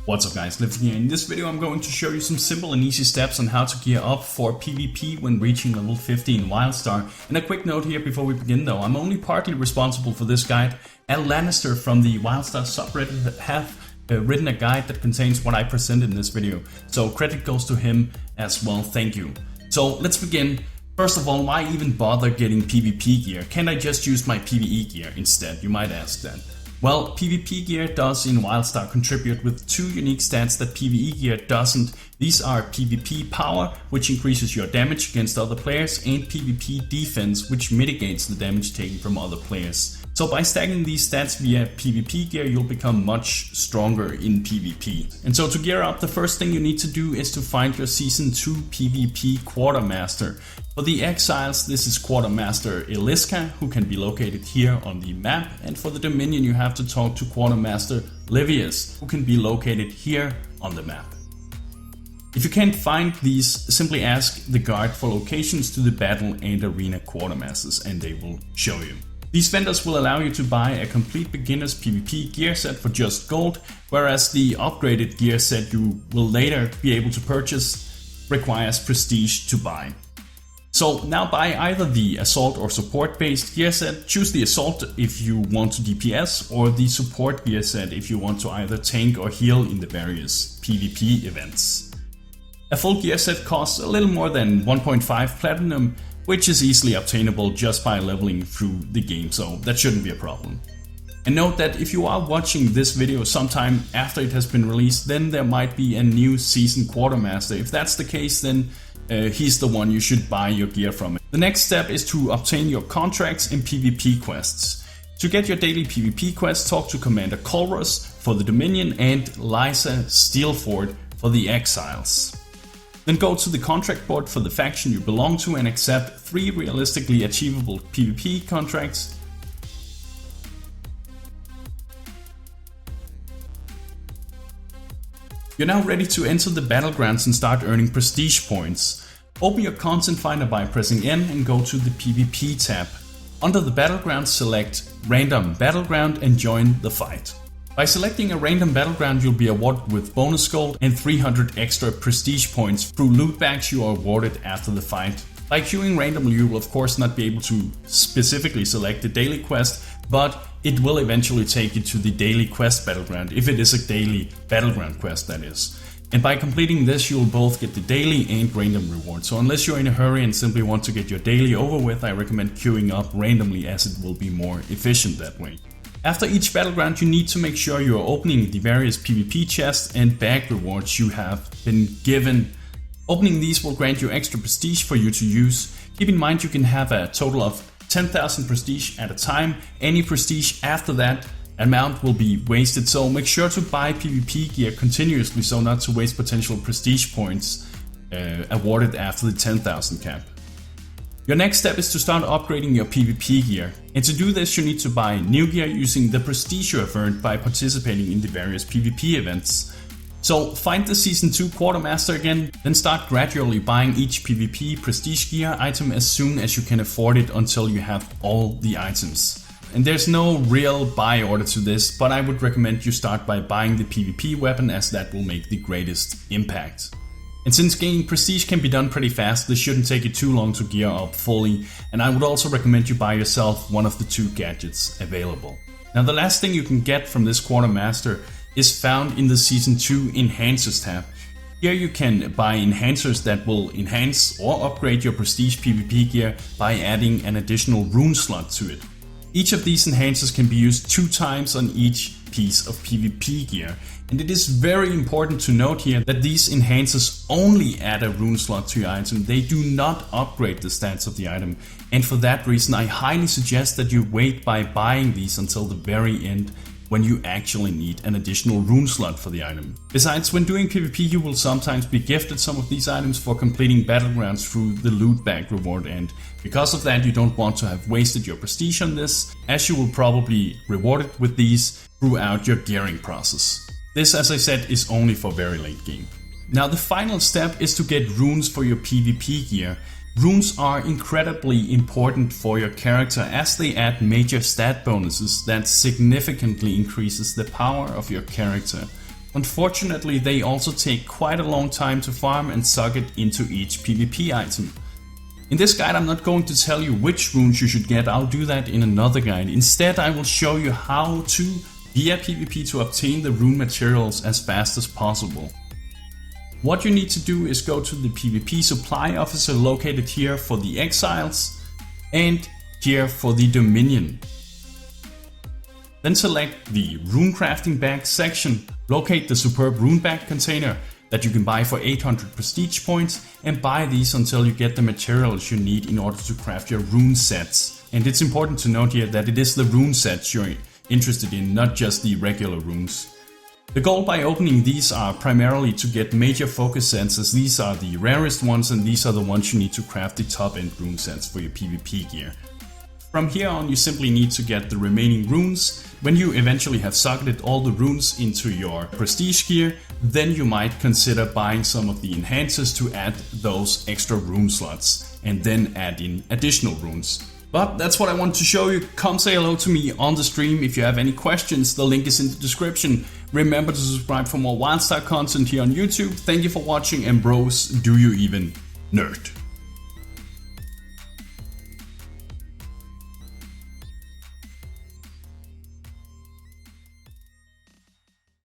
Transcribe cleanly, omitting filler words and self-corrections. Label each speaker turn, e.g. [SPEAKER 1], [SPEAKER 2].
[SPEAKER 1] What's up guys, Lifting here. In this video I'm going to show you some simple and easy steps on how to gear up for PvP when reaching level 50 in WildStar. And a quick note here before we begin though, I'm only partly responsible for this guide. Al Lannister from the WildStar subreddit have written a guide that contains what I present in this video. So credit goes to him as well, thank you. So let's begin. First of all, why even bother getting PvP gear? Can't I just use my PvE gear instead? You might ask that. Well, PvP gear does in WildStar contribute with two unique stats that PvE gear doesn't. These are PvP power, which increases your damage against other players, and PvP defense, which mitigates the damage taken from other players. So by stacking these stats via PvP gear, you'll become much stronger in PvP. And so to gear up, the first thing you need to do is to find your Season 2 PvP Quartermaster. For the Exiles, this is Quartermaster Eliska, who can be located here on the map. And for the Dominion, you have to talk to Quartermaster Livius, who can be located here on the map. If you can't find these, simply ask the guard for locations to the battle and arena quartermasters and they will show you. These vendors will allow you to buy a complete beginner's PvP gear set for just gold, whereas the upgraded gear set you will later be able to purchase requires prestige to buy. So now buy either the assault or support based gear set. Choose the assault if you want to DPS, or the support gear set if you want to either tank or heal in the various PvP events. A full gear set costs a little more than 1.5 platinum, which is easily obtainable just by leveling through the game, so that shouldn't be a problem. And note that if you are watching this video sometime after it has been released, then there might be a new season quartermaster. If that's the case, then he's the one you should buy your gear from. The next step is to obtain your contracts and PvP quests. To get your daily PvP quests, talk to Commander Colrus for the Dominion and Lysa Steelford for the Exiles. Then go to the contract board for the faction you belong to and accept 3 realistically achievable PvP contracts. You're now ready to enter the battlegrounds and start earning prestige points. Open your content finder by pressing N and go to the PvP tab. Under the battleground, select Random Battleground and join the fight. By selecting a random battleground, you'll be awarded with bonus gold and 300 extra prestige points through loot bags you are awarded after the fight. By queuing randomly, you will of course not be able to specifically select the daily quest, but it will eventually take you to the daily quest battleground, if it is a daily battleground quest that is. And by completing this, you'll both get the daily and random reward. So unless you're in a hurry and simply want to get your daily over with, I recommend queuing up randomly as it will be more efficient that way. After each battleground, you need to make sure you are opening the various PvP chests and bag rewards you have been given. Opening these will grant you extra prestige for you to use. Keep in mind you can have a total of 10,000 prestige at a time. Any prestige after that amount will be wasted, so make sure to buy PvP gear continuously so not to waste potential prestige points awarded after the 10,000 cap. Your next step is to start upgrading your PvP gear. And to do this, you need to buy new gear using the prestige you have earned by participating in the various PvP events. So find the Season 2 Quartermaster again, then start gradually buying each PvP prestige gear item as soon as you can afford it until you have all the items. And there's no real buy order to this, but I would recommend you start by buying the PvP weapon, as that will make the greatest impact. And since gaining prestige can be done pretty fast, this shouldn't take you too long to gear up fully, and I would also recommend you buy yourself one of the 2 gadgets available. Now the last thing you can get from this Quartermaster is found in the Season 2 Enhancers tab. Here you can buy enhancers that will enhance or upgrade your prestige PvP gear by adding an additional rune slot to it. Each of these enhancers can be used 2 times on each piece of PvP gear. And it is very important to note here that these enhancers only add a rune slot to your item. They do not upgrade the stats of the item. And for that reason, I highly suggest that you wait by buying these until the very end, when you actually need an additional rune slot for the item. Besides, when doing PvP, you will sometimes be gifted some of these items for completing battlegrounds through the loot bag reward, and because of that you don't want to have wasted your prestige on this, as you will probably be rewarded with these throughout your gearing process. This, as I said, is only for very late game. Now the final step is to get runes for your PvP gear. Runes are incredibly important for your character as they add major stat bonuses that significantly increases the power of your character. Unfortunately, they also take quite a long time to farm and socket into each PvP item. In this guide I'm not going to tell you which runes you should get, I'll do that in another guide. Instead I will show you how to, via PvP, to obtain the rune materials as fast as possible. What you need to do is go to the PvP supply officer located here for the exiles and here for the Dominion. Then select the rune crafting bag section, locate the superb rune bag container that you can buy for 800 prestige points, and buy these until you get the materials you need in order to craft your rune sets. And it's important to note here that it is the rune sets you're interested in, not just the regular runes. The goal by opening these are primarily to get major focus sets, as these are the rarest ones and these are the ones you need to craft the top end rune sets for your PvP gear. From here on you simply need to get the remaining runes. When you eventually have socketed all the runes into your prestige gear, then you might consider buying some of the enhancers to add those extra rune slots and then add in additional runes. But that's what I want to show you. Come say hello to me on the stream. If you have any questions, the link is in the description. Remember to subscribe for more WildStar content here on YouTube. Thank you for watching, and bros, do you even nerd?